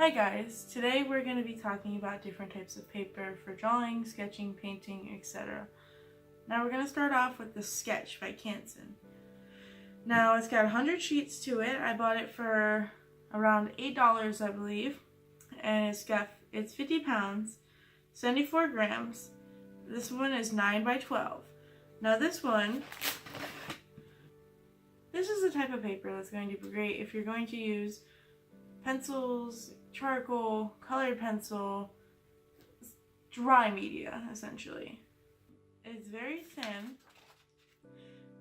Hi guys, today we're going to be talking about different types of paper for drawing, sketching, painting, etc. Now we're going to start off with the Sketch by Canson. Now it's got 100 sheets to it. I bought it for around $8 I believe, and it's 50 pounds, 74 grams. This one is 9 by 12. Now this is the type of paper that's going to be great if you're going to use pencils, charcoal, colored pencil, dry media essentially. It's very thin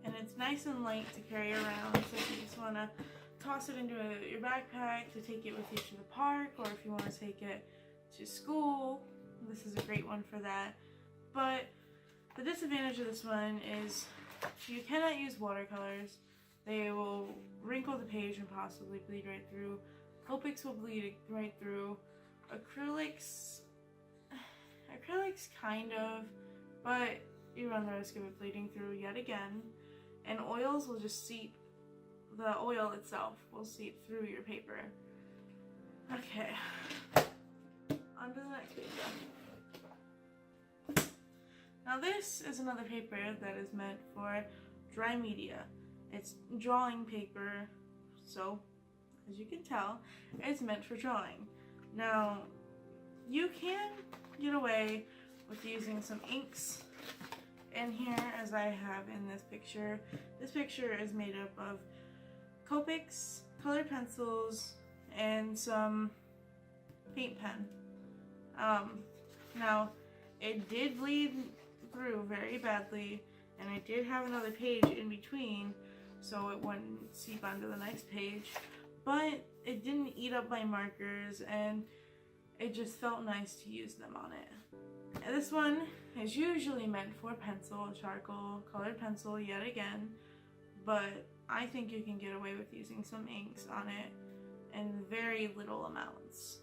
and it's nice and light to carry around, so if you just want to toss it into your backpack to take it with you to the park, or if you want to take it to school, this is a great one for that. But the disadvantage of this one is you cannot use watercolors. They will wrinkle the page and possibly bleed right through. Copics will bleed right through. Acrylics kind of, but you run the risk of it bleeding through yet again. And oils will just seep, the oil itself will seep through your paper. Okay, on to the next paper. Now this is another paper that is meant for dry media. It's drawing paper, so as you can tell, it's meant for drawing. Now, you can get away with using some inks in here, as I have in this picture. This picture is made up of Copics, colored pencils, and some paint pen. Now, it did bleed through very badly, and I did have another page in between, so it wouldn't seep onto the next page. But it didn't eat up my markers, and it just felt nice to use them on it. And this one is usually meant for pencil, charcoal, colored pencil yet again, but I think you can get away with using some inks on it in very little amounts.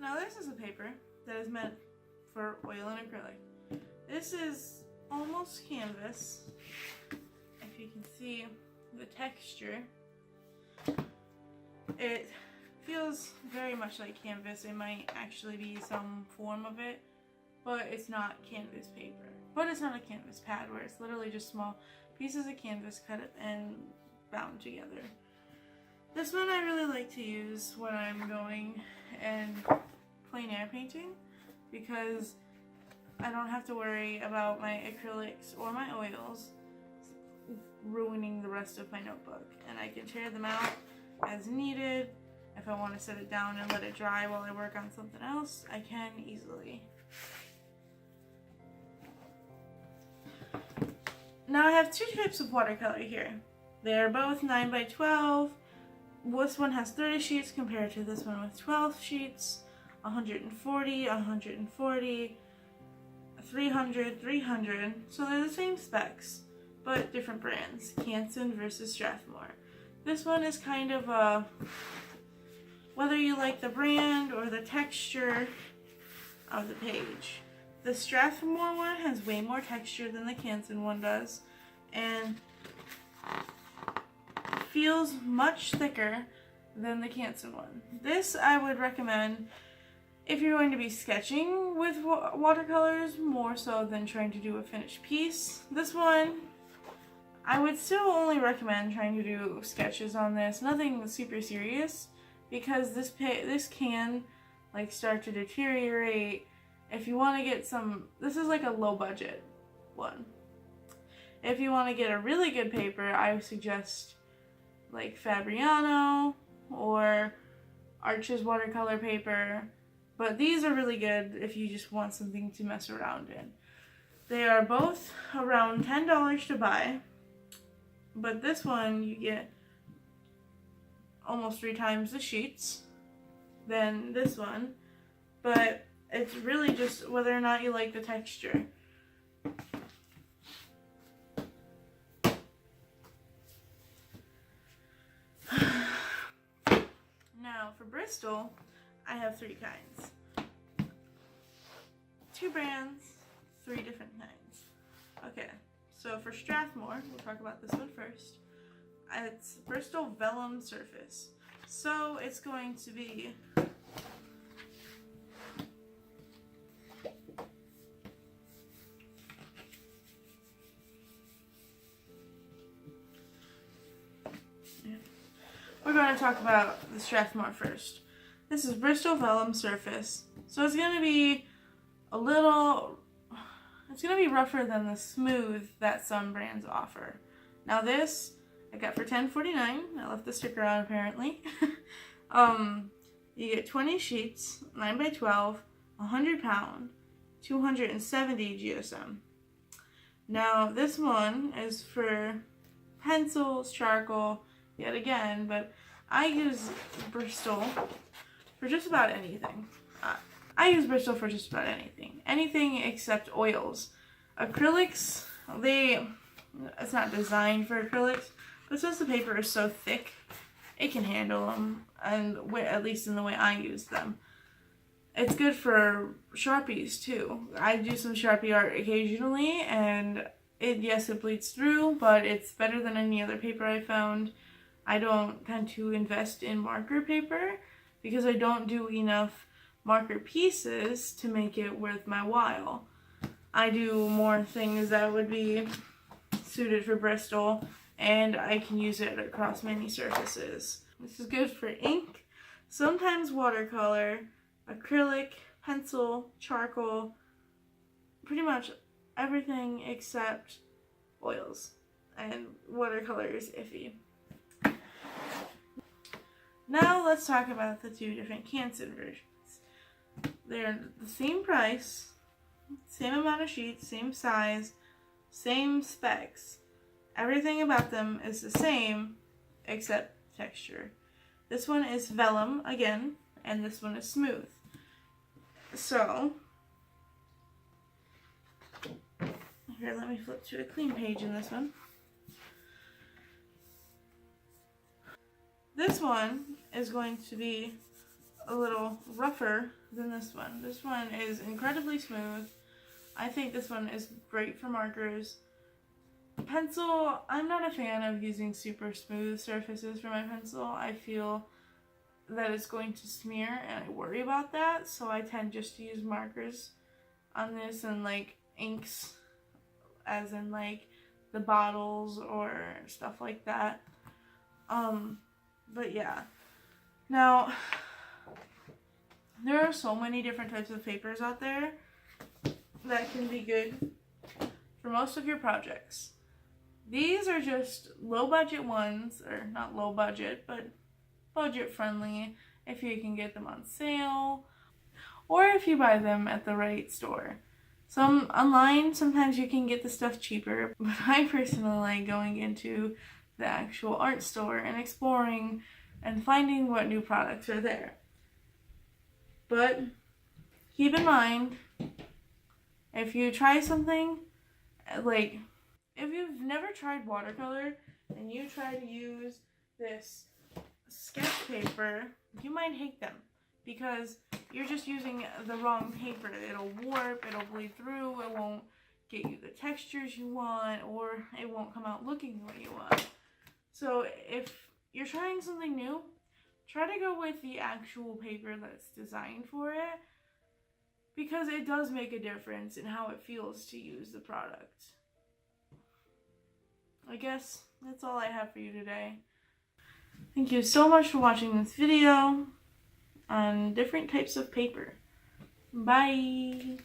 Now this is a paper that is meant for oil and acrylic. This is almost canvas, if you can see the texture. It feels very much like canvas. It might actually be some form of it, but it's not canvas paper. But it's not a canvas pad where it's literally just small pieces of canvas cut and bound together. This one I really like to use when I'm going and plein air painting, because I don't have to worry about my acrylics or my oils ruining the rest of my notebook, and I can tear them out as needed. If I want to set it down and let it dry while I work on something else, I can easily. Now I have two types of watercolor here. They're both 9 by 12. This one has 30 sheets compared to this one with 12 sheets, 140, 140, 300, 300. So they're the same specs, but different brands. Canson versus Strathmore. This one is kind of a, whether you like the brand or the texture of the page. The Strathmore one has way more texture than the Canson one does, and feels much thicker than the Canson one. This I would recommend if you're going to be sketching with watercolors more so than trying to do a finished piece. This one, I would still only recommend trying to do sketches on this, nothing super serious, because this can like start to deteriorate. If you want to get some, this is like a low budget one. If you want to get a really good paper, I would suggest like Fabriano or Arches watercolor paper, but these are really good if you just want something to mess around in. They are both around $10 to buy. But this one, you get almost 3 times the sheets than this one. But it's really just whether or not you like the texture. Now for Bristol, I have 3 kinds. 2 brands, 3 different kinds. Okay. So for Strathmore, we'll talk about this one first. It's Bristol Vellum Surface. So it's going to be we're going to talk about the Strathmore first. This is Bristol Vellum Surface. So it's going to be it's going to be rougher than the smooth that some brands offer. Now this I got for $10.49. I left the sticker on apparently. You get 20 sheets, 9 by 12, 100 pound, 270 GSM. Now this one is for pencils, charcoal, yet again, but I use Bristol for just about anything. I use Bristol for just about anything. Anything except oils. Acrylics, it's not designed for acrylics, but since the paper is so thick, it can handle them, and at least in the way I use them. It's good for Sharpies too. I do some Sharpie art occasionally, and yes, it bleeds through, but it's better than any other paper I found. I don't tend to invest in marker paper because I don't do enough marker pieces to make it worth my while. I do more things that would be suited for Bristol, and I can use it across many surfaces. This is good for ink, sometimes watercolor, acrylic, pencil, charcoal, pretty much everything except oils, and watercolor is iffy. Now let's talk about the two different Canson versions. They're the same price, same amount of sheets, same size, same specs. Everything about them is the same except texture. This one is vellum again, and this one is smooth. So, here, let me flip to a clean page in this one. This one is going to be a little rougher than this one. This one is incredibly smooth. I think this one is great for markers. Pencil, I'm not a fan of using super smooth surfaces for my pencil. I feel that it's going to smear and I worry about that, so I tend just to use markers on this and like inks, as in like the bottles or stuff like that. But yeah. Now, there are so many different types of papers out there that can be good for most of your projects. These are just low budget ones, or not low budget, but budget friendly if you can get them on sale or if you buy them at the right store. Some online, sometimes you can get the stuff cheaper, but I personally like going into the actual art store and exploring and finding what new products are there. But keep in mind, if you try something, like if you've never tried watercolor and you try to use this sketch paper, you might hate them because you're just using the wrong paper. It'll warp, it'll bleed through, it won't get you the textures you want, or it won't come out looking the way you want. So if you're trying something new, try to go with the actual paper that's designed for it, because it does make a difference in how it feels to use the product. I guess that's all I have for you today. Thank you so much for watching this video on different types of paper. Bye!